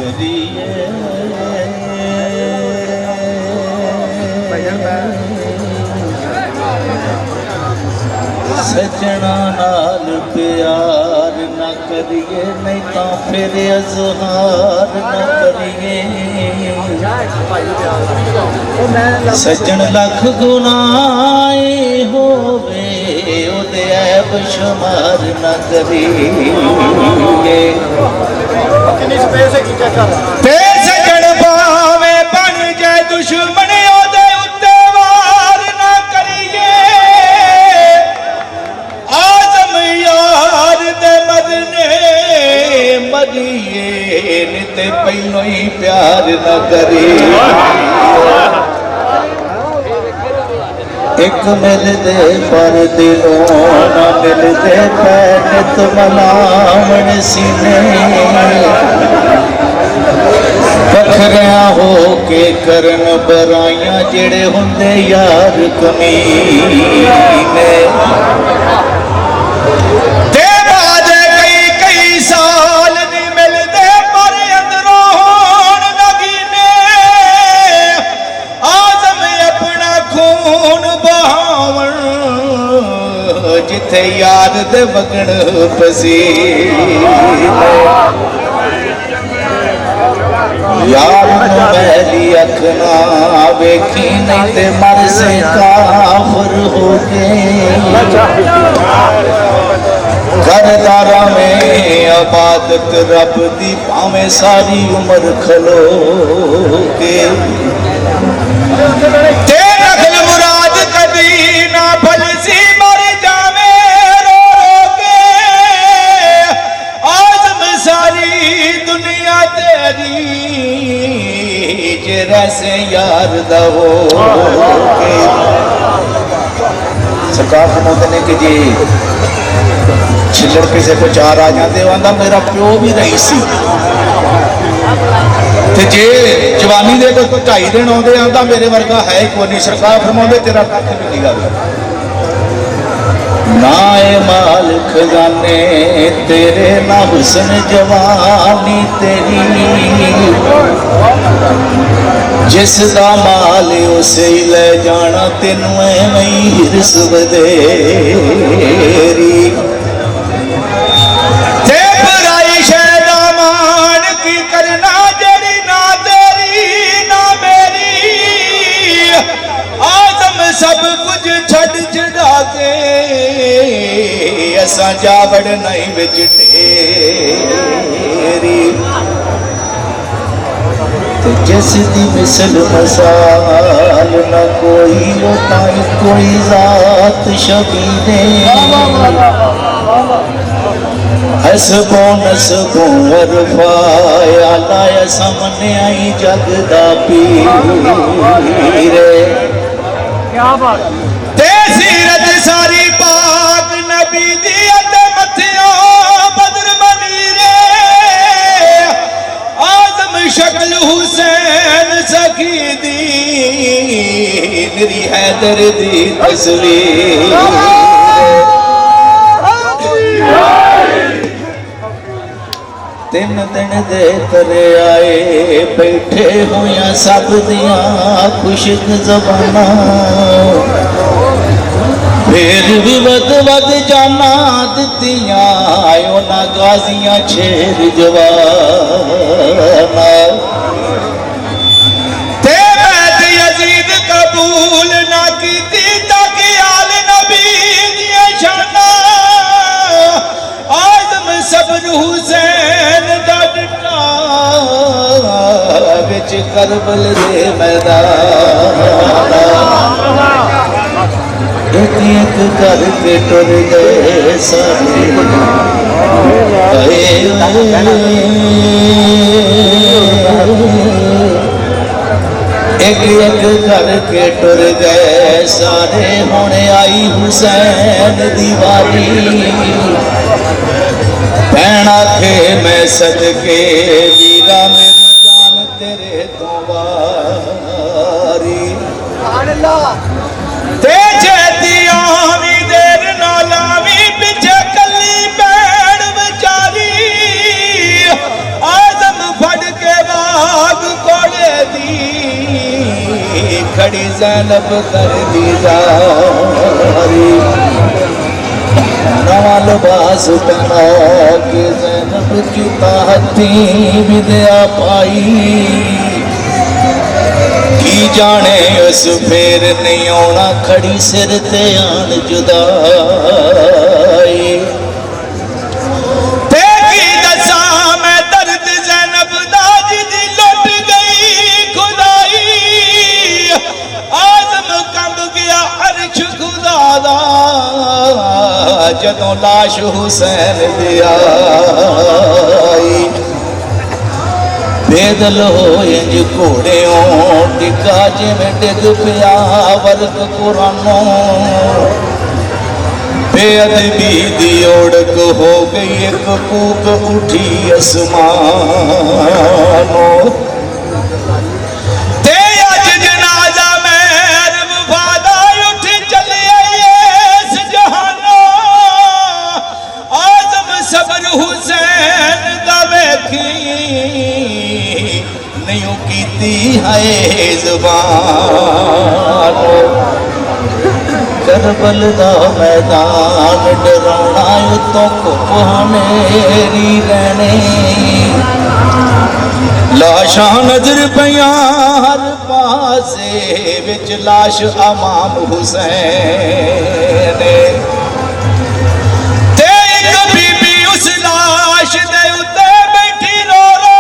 करिए सजना नाल प्यार न करिए नहीं तो फिर अज़हार न करिए सजन लख गुनाहे होवे ओदे ऐब शुमार न करिए ते सजन पावे बन जाए दुश्मन ओदे उत्ते वार न करिए आज़म यार दे मरने मरिए निते पहलों ही प्यार न करिए एक मिलदे पर दिलों न मिलदे पैनत मलावण सीने बखरिया हो के करन बराइयां जेड़े हुंदे यार कमीने जिथे यार दे वगण पसीने यार मैली अख ना वेखी नहीं ते मर से काफर हो गए घरदारा में अबादत रब दी भावें सारी उम्र खलो के मुराद कदी ना फल सी रैसे यार दो सरकार फरमाते ने कि जी छिल्लड़ किसी को चार आ जाते आंदा मेरा प्यो भी नहीं सी ते जे जवानी दे कोई 2.5 दिन आते आंदा मेरे वर्गा है कोई नहीं सरकार फरमाते तेरा कख भी नहीं गल ना ए माल खजाने तेरे ना हुस्न जवानी तेरी जिस दा माल उसे ही ले जाना तेनू एवें हिरस वधेरी ते बुराई शै दा मान की करना जेड़ी ना तेरी ना मेरी आदम सब कुछ छड़ छड़ा के असां जावड़ नहीं विच ढेरी जिस दी मिसल मसाल न कोई ताई कोई जात शबीने हसबो नसबो अरफाया लाया सामने आई जगदा पीरे क्या बात ते सीरत सारी पाक नबी दी अते मथिया बदर मनीरे आज़म शक्ल हुसैन सखी दी मेरी हैदर दी तस्वीर तीन दिन दे तरे आए बैठे होया सब दियां खुशक ज़बाना फिर भी वद वद जाना दित्तियां आयो ना गाजियां छेर जवाना ते बैत यजीद कबूल ना कीती ताकि आल नबी दियां शाना आज़म सब्र हुसैन दा डिटा विच करबल दे मैदान एक एक करके टुर गए सारे एक एक करके टुर गए सारे होने आई हुसैन दीवारी भैना थे मैं सदके वीरा मेरी जान तेरे द्वारी ते जेती आवी देर ना लावी पिछे कली बैठ बेचारी आज़म फड़ के ज़ैनब कर दी जारी नवा लिबास पहना के ज़ैनब की ताहती विद्या पाई की जाने उस फेर नहीं आना खड़ी सिर ते आन जुदाई जदों लाश हुसैन दिया बेदल हो इंज घोड़ियों डिगा जिमें डिग पिया वर्क कुरानों बेअदबी दी ओढ़क हो गई एक कूक उठी आसमानों है ज़ुबान करबल दा मैदान डराउना तो कुहानेरी रहने लाशां नजर पियां हर पासे विच लाश इमाम हुसैन ते एक बीबी उस लाश दे उत्ते बैठी रो रो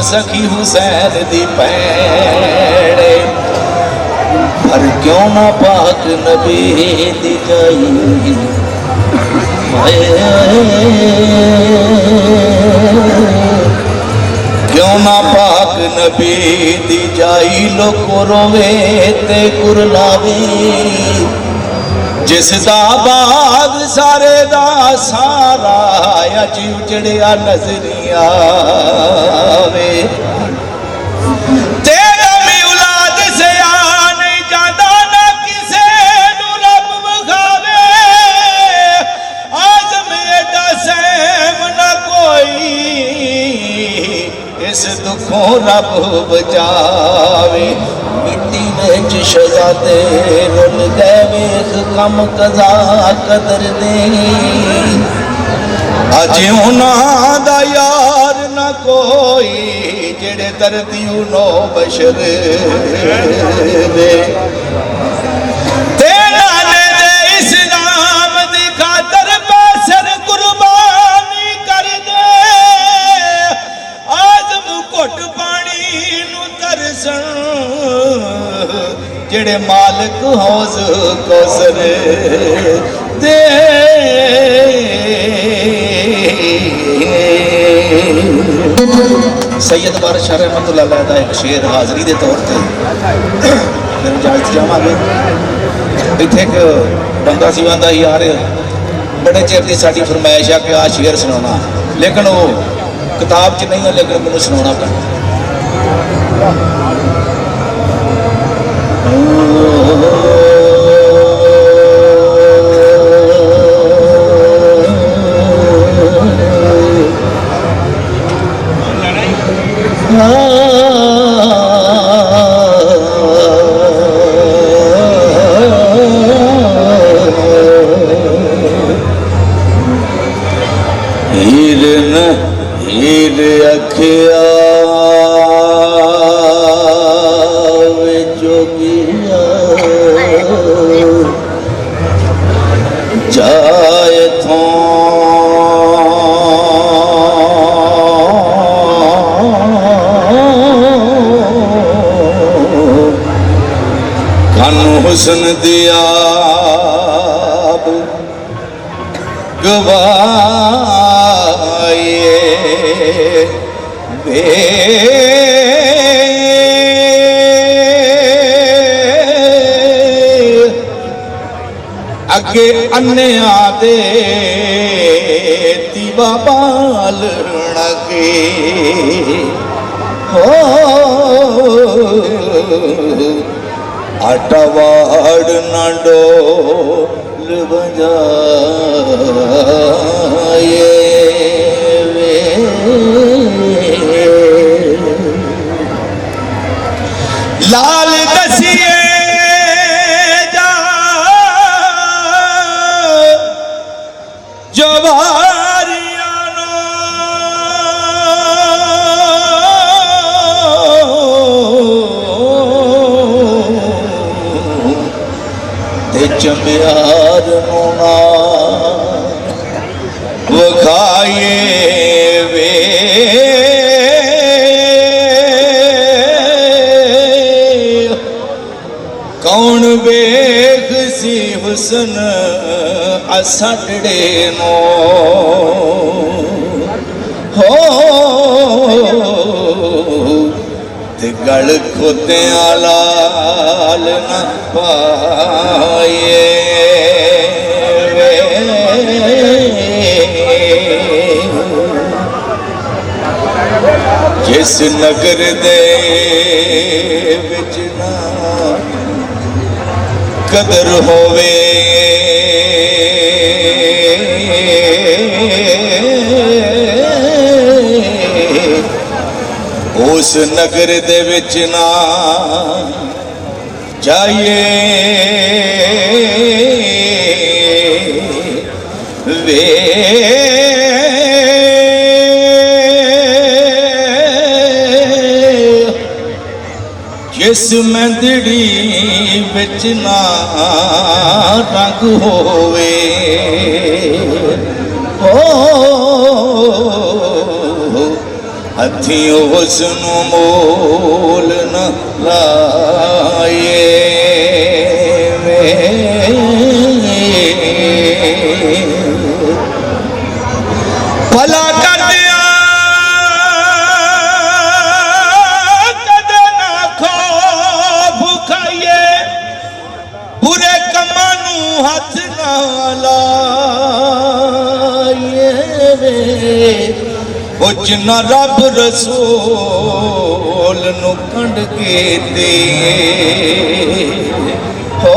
सखी हुसैन दी पैड़े पर क्यों ना पाक नबी दी जाई क्यों ना पाक नबी दी जाई लोको रोवे ते कुरलावे जिस दा बाग सारे दा सारा अज उजड़िया नजरिया तेरा भी औलाद से आ नहीं जाता ना किसे नू रब विखावे आजम एडा सहम ना कोई इस दुखों रब बचावे मिट्टी विच शहजादे रुल गए वेख कम कज़ा कदर दे अजे उन्हां दा यार ना कोई जेड़े दर्दी नो बशर दे तेरा ने दे इस्लाम दी खातर पैसर कुर्बानी कर दे आजम घुट पानी नू तरसन जेड़े मालिक हौज कौसर दे सैयद बादशाह रहमतुल्लाह अलैह दा एक शेर हाज़री के तौर पर फिर इजाजत चाहांगे इत्थे एक बंदा सी आंदा यार बड़े चिर की साडी फरमाइश है कि आ शेर सुनाना लेकिन वो किताब च नहीं है लेकिन मैनूं सुनाना पैंदा हीर अखिया जोगिया जाए थो कानू हुसन दिया गवाए बे अगे अन्ने आदे दीवा बाल के हो आटा वाड़ ना डोल बजाए लाल दसिए जा जो चम्यार नूना वखाए वे कौन बेख सी हुसन असड़े नो हो गल खुदिया लाल न पाए जिस नगर दे विच ना कदर होवे उस नगर दे विच ना जाइए वे जिस मंदड़ी विच ना रंग होवे हथियों उसनू मोल न लाए भला कर दिया कदे ना खो भुखाइए बुरे कमां नू हथ ना लाए जिन्ना रब रसूल नू कंड के दे हो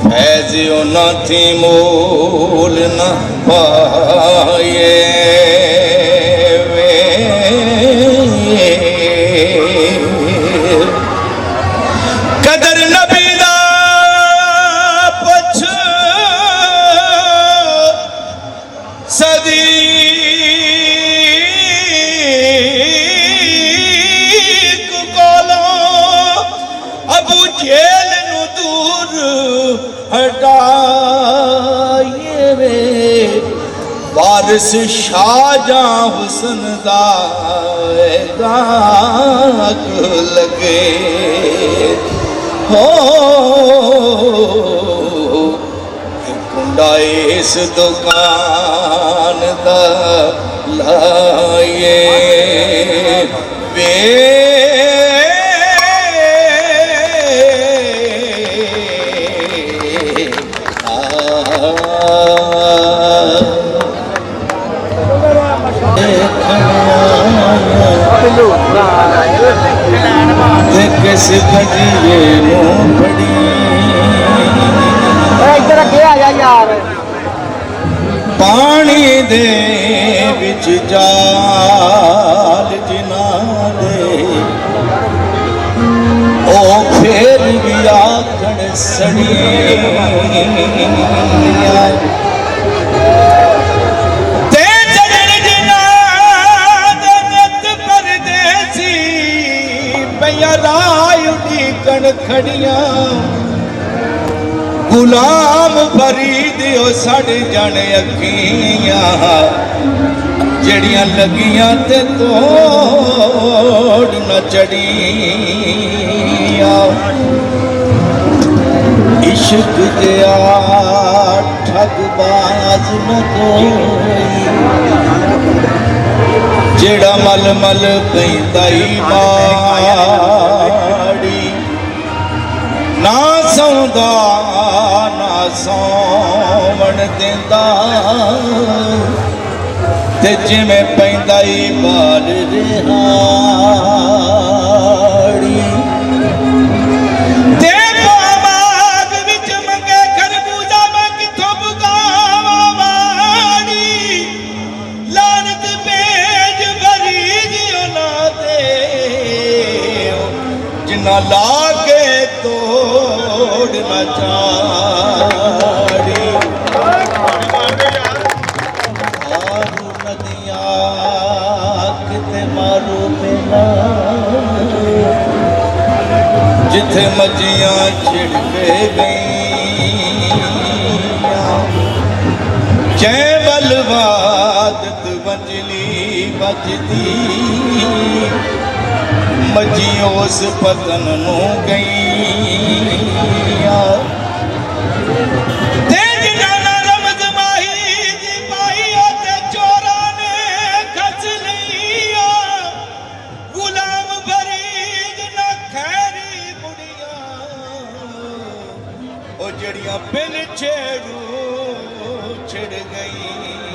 फैज़ उन्हां थी मोल न पाए कदर नबी दा पुछ सदीक कोलों अबू जेल नू दूर हटाए वे वारिस शाहजहां हुसन दा गाक लगे हो इस दुकान दा लाए वे किस कजिए नूं फड़ी पानी दे विच जाल जिन्हां दे ओ फिर भी आखण सड़िया ते जगन जिन्हां दे नित परदेसी पईया राह उडीकण खड़ियां गुलाम फरीद ओ सड़ जन अखियां जड़ियां लगियां ते तोड़ न चढ़ियां इश्क दिया ठगबाज न कोई जेड़ा मल मल पैंदा ई माड़ी ना सौंदा ना सौवण देंदा ते जिवें पैंदा ई बाल रिहाड़ी ते बाग विच मंगे खरबूजा मैं किथों बुगावां वाड़ी जिन्ना लागे तोड़ न चाड़ी आरू नदियाँ किते मारू बिना जिथे मजियां छिड़के गईयां जै बलवादत वंजली बजदी मजी उस पतन नू गईयां जड़ियां बिन छेड़ू छिड़ गई